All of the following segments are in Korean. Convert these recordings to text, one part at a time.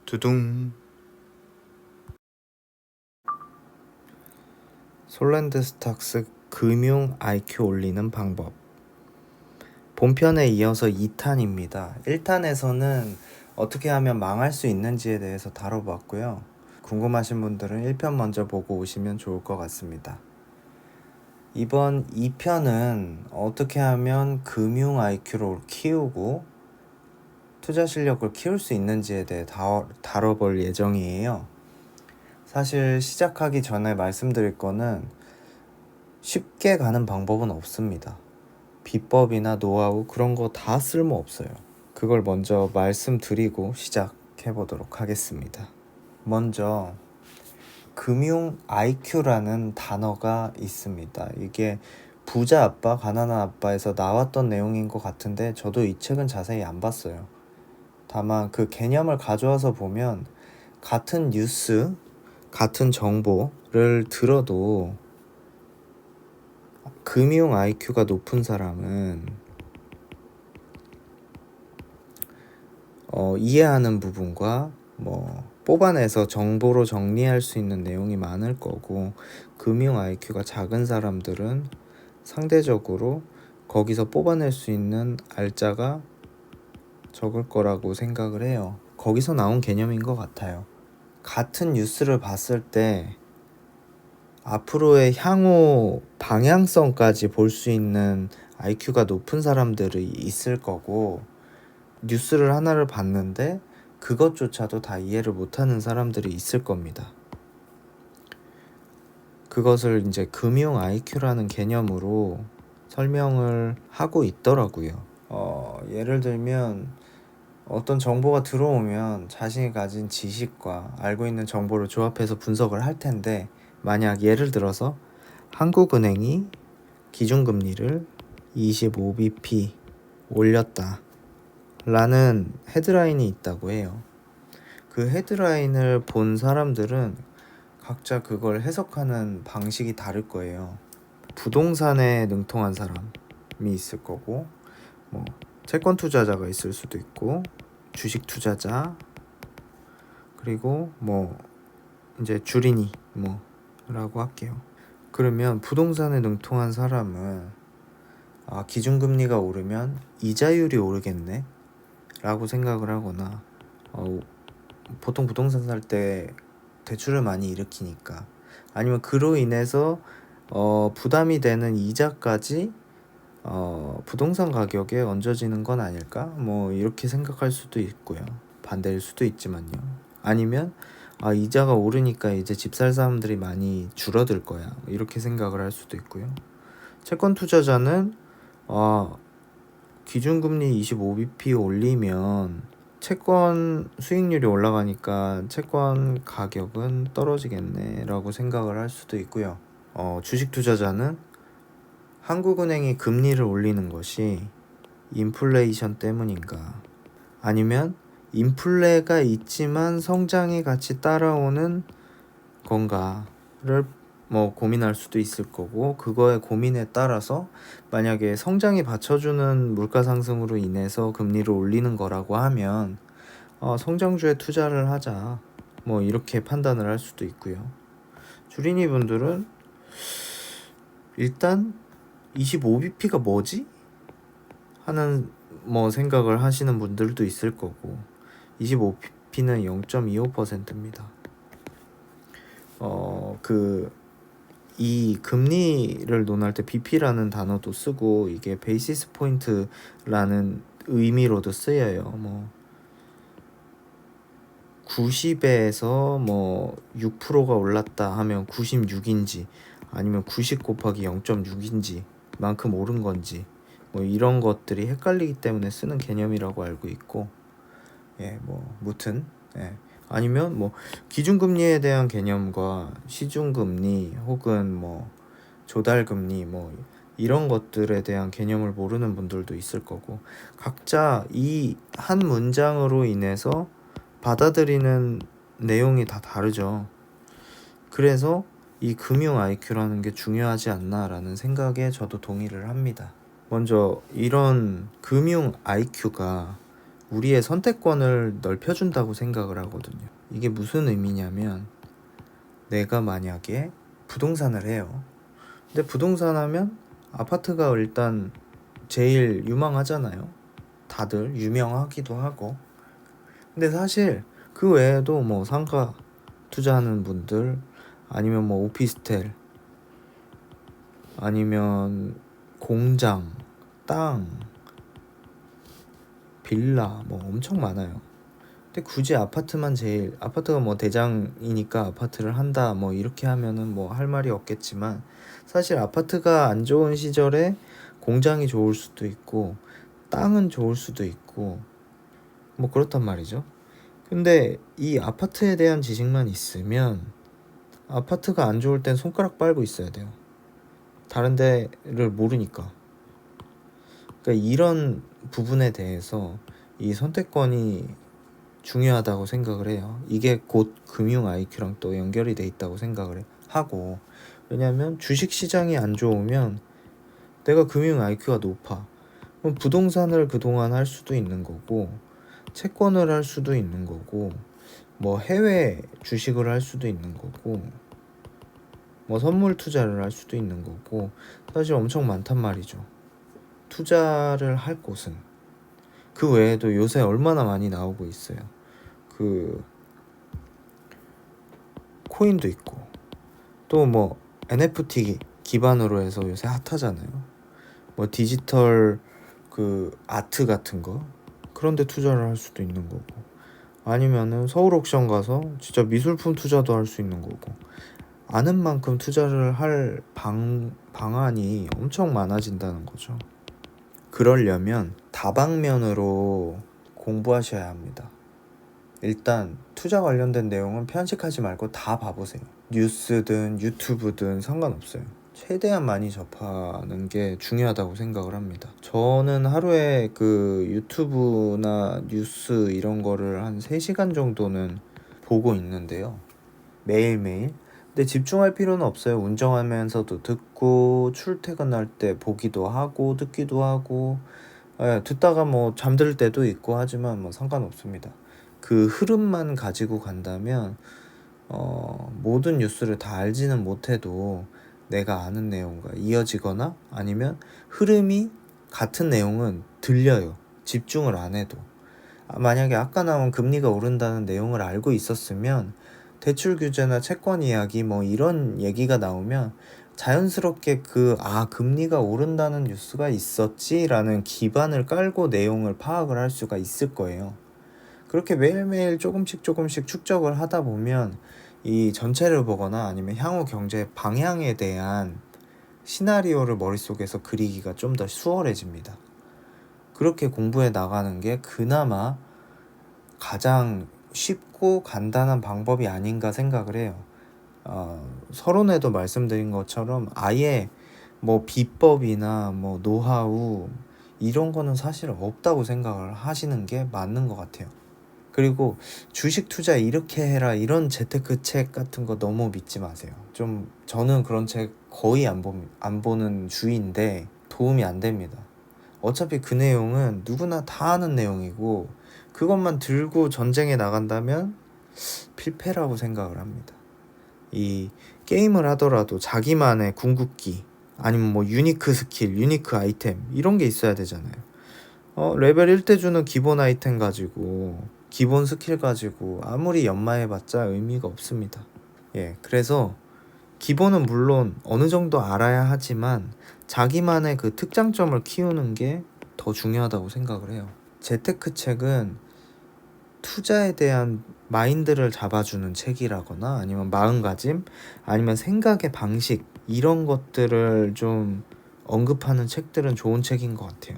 두둥. 솔렌드스탁스 금융 IQ 올리는 방법. 본편에 이어서 2탄입니다. 1탄에서는 어떻게 하면 망할 수 있는지에 대해서 다뤄봤고요. 궁금하신 분들은 1편 먼저 보고 오시면 좋을 것 같습니다. 이번 2편은 어떻게 하면 금융 IQ를 키우고 투자 실력을 키울 수 있는지에 대해 다뤄볼 예정이에요. 사실 시작하기 전에 말씀드릴 거는 쉽게 가는 방법은 없습니다. 비법이나 노하우 그런 거 다 쓸모 없어요. 그걸 먼저 말씀드리고 시작해 보도록 하겠습니다. 먼저 금융 IQ라는 단어가 있습니다. 이게 부자 아빠, 가난한 아빠에서 나왔던 내용인 것 같은데 저도 이 책은 자세히 안 봤어요. 다만 그 개념을 가져와서 보면 같은 뉴스, 같은 정보를 들어도 금융 IQ가 높은 사람은 이해하는 부분과 뽑아내서 정보로 정리할 수 있는 내용이 많을 거고, 금융 IQ가 작은 사람들은 상대적으로 거기서 뽑아낼 수 있는 알짜가 적을 거라고 생각을 해요. 거기서 나온 개념인 것 같아요. 같은 뉴스를 봤을 때 앞으로의 향후 방향성까지 볼 수 있는 IQ가 높은 사람들이 있을 거고, 뉴스를 하나를 봤는데 그것조차도 다 이해를 못하는 사람들이 있을 겁니다. 그것을 이제 금융 IQ라는 개념으로 설명을 하고 있더라고요. 예를 들면 어떤 정보가 들어오면 자신이 가진 지식과 알고 있는 정보를 조합해서 분석을 할 텐데, 만약 예를 들어서 한국은행이 기준금리를 25bp 올렸다 라는 헤드라인이 있다고 해요. 그 헤드라인을 본 사람들은 각자 그걸 해석하는 방식이 다를 거예요. 부동산에 능통한 사람이 있을 거고, 채권 투자자가 있을 수도 있고, 주식 투자자, 그리고 이제 주린이 라고 할게요. 그러면 부동산에 능통한 사람은 기준금리가 오르면 이자율이 오르겠네 라고 생각을 하거나, 보통 부동산 살 때 대출을 많이 일으키니까, 아니면 그로 인해서 부담이 되는 이자까지 부동산 가격에 얹어지는 건 아닐까? 이렇게 생각할 수도 있고요. 반대일 수도 있지만요. 아니면 이자가 오르니까 이제 집 살 사람들이 많이 줄어들 거야, 이렇게 생각을 할 수도 있고요. 채권 투자자는 기준금리 25bp 올리면 채권 수익률이 올라가니까 채권 가격은 떨어지겠네 라고 생각을 할 수도 있고요. 주식 투자자는 한국은행이 금리를 올리는 것이 인플레이션 때문인가, 아니면 인플레가 있지만 성장이 같이 따라오는 건가를 고민할 수도 있을 거고, 그거의 고민에 따라서 만약에 성장이 받쳐주는 물가 상승으로 인해서 금리를 올리는 거라고 하면 성장주에 투자를 하자, 이렇게 판단을 할 수도 있고요. 주린이 분들은 일단 25bp가 뭐지? 하는 생각을 하시는 분들도 있을 거고, 25bp는 0.25%입니다. 이 금리를 논할 때 bp라는 단어도 쓰고, 이게 베이시스 포인트라는 의미로도 쓰여요. 90에서 6%가 올랐다 하면 96인지, 아니면 90 곱하기 0.6인지 만큼 오른 건지, 이런 것들이 헷갈리기 때문에 쓰는 개념이라고 알고 있고, 무튼 아니면 기준금리에 대한 개념과 시중금리 혹은 조달금리 이런 것들에 대한 개념을 모르는 분들도 있을 거고, 각자 이 한 문장으로 인해서 받아들이는 내용이 다 다르죠. 그래서 이 금융 IQ라는 게 중요하지 않나라는 생각에 저도 동의를 합니다. 먼저 이런 금융 IQ가 우리의 선택권을 넓혀준다고 생각을 하거든요. 이게 무슨 의미냐면 내가 만약에 부동산을 해요. 근데 부동산 하면 아파트가 일단 제일 유망하잖아요. 다들 유명하기도 하고. 근데 사실 그 외에도 뭐 상가 투자하는 분들 아니면 뭐 오피스텔 아니면 공장, 땅, 빌라 뭐 엄청 많아요. 근데 굳이 아파트가 뭐 대장이니까 아파트를 한다 뭐 이렇게 하면은 뭐 할 말이 없겠지만 사실 아파트가 안 좋은 시절에 공장이 좋을 수도 있고 땅은 좋을 수도 있고 뭐 그렇단 말이죠. 근데 이 아파트에 대한 지식만 있으면 아파트가 안 좋을 땐 손가락 빨고 있어야 돼요. 다른 데를 모르니까. 그러니까 이런 부분에 대해서 이 선택권이 중요하다고 생각을 해요. 이게 곧 금융 IQ랑 또 연결이 돼 있다고 생각을 하고, 왜냐하면 주식 시장이 안 좋으면 내가 금융 IQ가 높아. 그럼 부동산을 그동안 할 수도 있는 거고, 채권을 할 수도 있는 거고, 뭐 해외 주식을 할 수도 있는 거고, 뭐 선물 투자를 할 수도 있는 거고, 사실 엄청 많단 말이죠. 투자를 할 곳은. 그 외에도 요새 얼마나 많이 나오고 있어요. 그 코인도 있고 또 뭐 NFT 기반으로 해서 요새 핫하잖아요. 뭐 디지털 그 아트 같은 거 그런 데 투자를 할 수도 있는 거고, 아니면은 서울 옥션 가서 진짜 미술품 투자도 할 수 있는 거고, 아는 만큼 투자를 할 방안이 엄청 많아진다는 거죠. 그러려면 다방면으로 공부하셔야 합니다. 일단 투자 관련된 내용은 편식하지 말고 다 봐보세요. 뉴스든 유튜브든 상관없어요. 최대한 많이 접하는 게 중요하다고 생각을 합니다. 저는 하루에 그 유튜브나 뉴스 이런 거를 한 3시간 정도는 보고 있는데요. 매일매일. 근데 집중할 필요는 없어요. 운전하면서도 듣고 출퇴근할 때 보기도 하고 듣기도 하고, 듣다가 뭐 잠들 때도 있고 하지만 뭐 상관없습니다. 그 흐름만 가지고 간다면 모든 뉴스를 다 알지는 못해도 내가 아는 내용과 이어지거나 아니면 흐름이 같은 내용은 들려요. 집중을 안 해도. 만약에 아까 나온 금리가 오른다는 내용을 알고 있었으면 대출 규제나 채권 이야기 뭐 이런 얘기가 나오면 자연스럽게 금리가 오른다는 뉴스가 있었지라는 기반을 깔고 내용을 파악을 할 수가 있을 거예요. 그렇게 매일매일 조금씩 축적을 하다 보면 이 전체를 보거나 아니면 향후 경제 방향에 대한 시나리오를 머릿속에서 그리기가 좀 더 수월해집니다. 그렇게 공부해 나가는 게 그나마 가장 쉽고 간단한 방법이 아닌가 생각을 해요. 서론에도 말씀드린 것처럼 아예 뭐 비법이나 뭐 노하우 이런 거는 사실 없다고 생각을 하시는 게 맞는 것 같아요. 그리고 주식 투자 이렇게 해라 이런 재테크 책 같은 거 너무 믿지 마세요. 저는 그런 책 거의 안 보는 주의인데 도움이 안 됩니다. 어차피 그 내용은 누구나 다 아는 내용이고 그것만 들고 전쟁에 나간다면 필패라고 생각을 합니다. 이 게임을 하더라도 자기만의 궁극기 아니면 뭐 유니크 스킬, 유니크 아이템 이런 게 있어야 되잖아요. 레벨 1대 주는 기본 아이템 가지고 기본 스킬 가지고 아무리 연마해봤자 의미가 없습니다. 그래서 기본은 물론 어느 정도 알아야 하지만 자기만의 그 특장점을 키우는 게 더 중요하다고 생각을 해요. 재테크 책은 투자에 대한 마인드를 잡아주는 책이라거나 아니면 마음가짐 아니면 생각의 방식 이런 것들을 좀 언급하는 책들은 좋은 책인 것 같아요.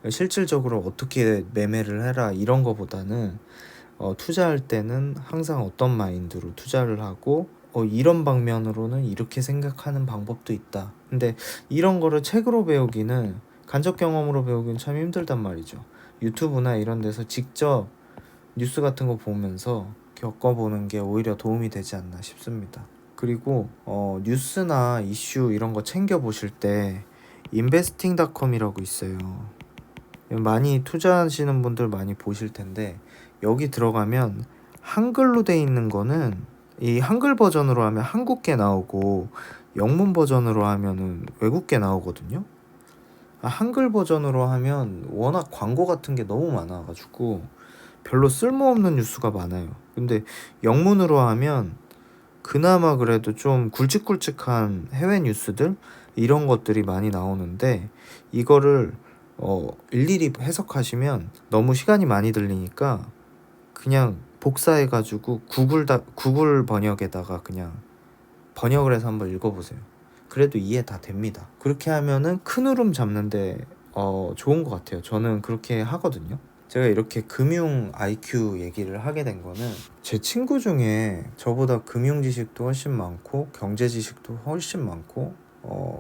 실질적으로 어떻게 매매를 해라 이런 거보다는 투자할 때는 항상 어떤 마인드로 투자를 하고 이런 방면으로는 이렇게 생각하는 방법도 있다. 근데 이런 거를 책으로 배우기는 간접 경험으로 배우기는 참 힘들단 말이죠. 유튜브나 이런 데서 직접 뉴스 같은 거 보면서 겪어보는 게 오히려 도움이 되지 않나 싶습니다. 그리고 뉴스나 이슈 이런 거 챙겨 보실 때 investing.com이라고 있어요. 많이 투자하시는 분들 많이 보실 텐데 여기 들어가면 한글로 돼 있는 거는 이 한글 버전으로 하면 한국계 나오고 영문 버전으로 하면은 외국계 나오거든요. 한글 버전으로 하면 워낙 광고 같은 게 너무 많아가지고 별로 쓸모없는 뉴스가 많아요. 근데 영문으로 하면 그나마 그래도 좀 굵직굵직한 해외 뉴스들 이런 것들이 많이 나오는데 이거를 일일이 해석하시면 너무 시간이 많이 들리니까 그냥 복사해가지고 구글 번역에다가 그냥 번역을 해서 한번 읽어보세요. 그래도 이해 다 됩니다. 그렇게 하면은 큰 흐름 잡는데 좋은 것 같아요. 저는 그렇게 하거든요. 제가 이렇게 금융 IQ 얘기를 하게 된 거는 제 친구 중에 저보다 금융 지식도 훨씬 많고 경제 지식도 훨씬 많고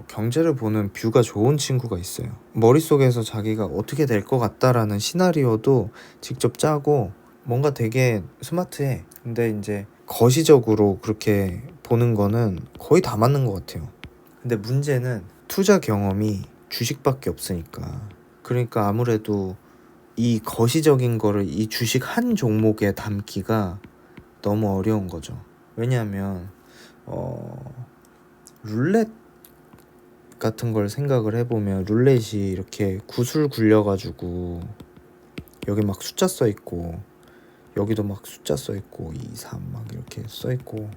경제를 보는 뷰가 좋은 친구가 있어요. 머릿속에서 자기가 어떻게 될 것 같다라는 시나리오도 직접 짜고 뭔가 되게 스마트해. 근데 이제 거시적으로 그렇게 보는 거는 거의 다 맞는 것 같아요. 근데 문제는 투자 경험이 주식밖에 없으니까. 그러니까 아무래도 이 거시적인 거를 이 주식 한 종목에 담기가 너무 어려운 거죠. 왜냐하면 룰렛 같은 걸 생각을 해보면 룰렛이 이렇게 구슬 굴려가지고 여기 막 숫자 써 있고 여기도 막 숫자 써 있고 2, 3 막 이렇게 써 있고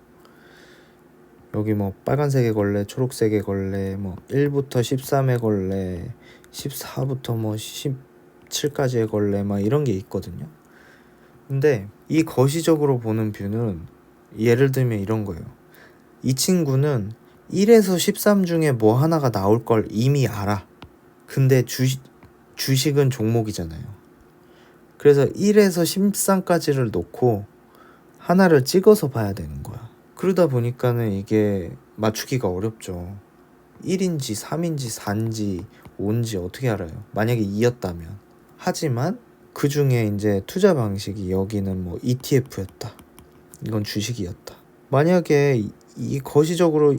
여기 뭐 빨간색의 걸레, 초록색의 걸레, 뭐 1부터 13의 걸레, 14부터 뭐 17까지의 걸레 막 이런 게 있거든요. 근데 이 거시적으로 보는 뷰는 예를 들면 이런 거예요. 이 친구는 1에서 13 중에 뭐 하나가 나올 걸 이미 알아. 근데 주식은 종목이잖아요. 그래서 1에서 13까지를 놓고 하나를 찍어서 봐야 되는 거야. 그러다 보니까는 이게 맞추기가 어렵죠. 1인지 3인지 4인지 5인지 어떻게 알아요? 만약에 2였다면. 하지만 그 중에 이제 투자 방식이 여기는 뭐 ETF였다. 이건 주식이었다. 만약에 이 거시적으로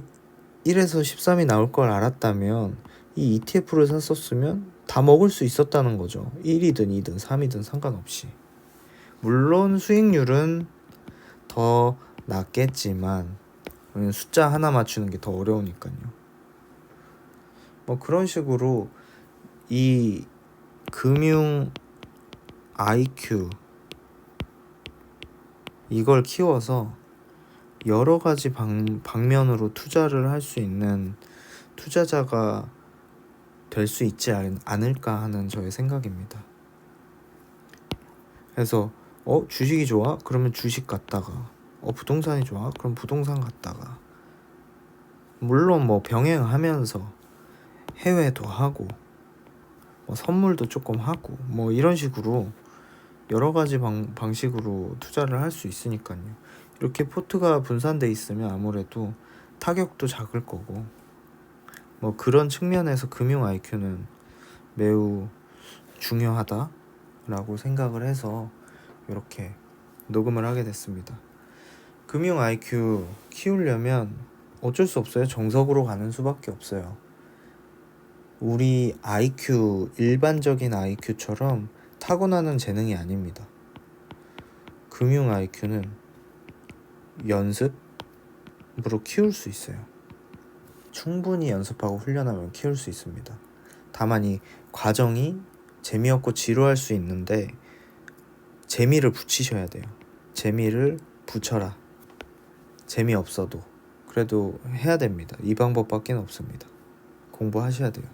1에서 13이 나올 걸 알았다면 이 ETF를 샀었으면 다 먹을 수 있었다는 거죠. 1이든 2든 3이든 상관없이. 물론 수익률은 더 낮겠지만 숫자 하나 맞추는 게 더 어려우니까요. 뭐 그런 식으로 이 금융 IQ 이걸 키워서 여러 가지 방면으로 투자를 할 수 있는 투자자가 될 수 있지 않을까 하는 저의 생각입니다. 그래서 주식이 좋아? 그러면 주식 갔다가 부동산이 좋아? 그럼 부동산 갔다가 물론 뭐 병행하면서 해외도 하고 뭐 선물도 조금 하고 뭐 이런 식으로 여러 가지 방식으로 투자를 할 수 있으니까요. 이렇게 포트가 분산돼 있으면 아무래도 타격도 작을 거고 뭐 그런 측면에서 금융 IQ는 매우 중요하다라고 생각을 해서 이렇게 녹음을 하게 됐습니다. 금융 IQ 키우려면 어쩔 수 없어요. 정석으로 가는 수밖에 없어요. 우리 IQ, 일반적인 IQ처럼 타고나는 재능이 아닙니다. 금융 IQ는 연습으로 키울 수 있어요. 충분히 연습하고 훈련하면 키울 수 있습니다. 다만 이 과정이 재미없고 지루할 수 있는데 재미를 붙이셔야 돼요. 재미를 붙여라. 재미없어도 그래도 해야 됩니다. 이 방법밖에 없습니다. 공부하셔야 돼요.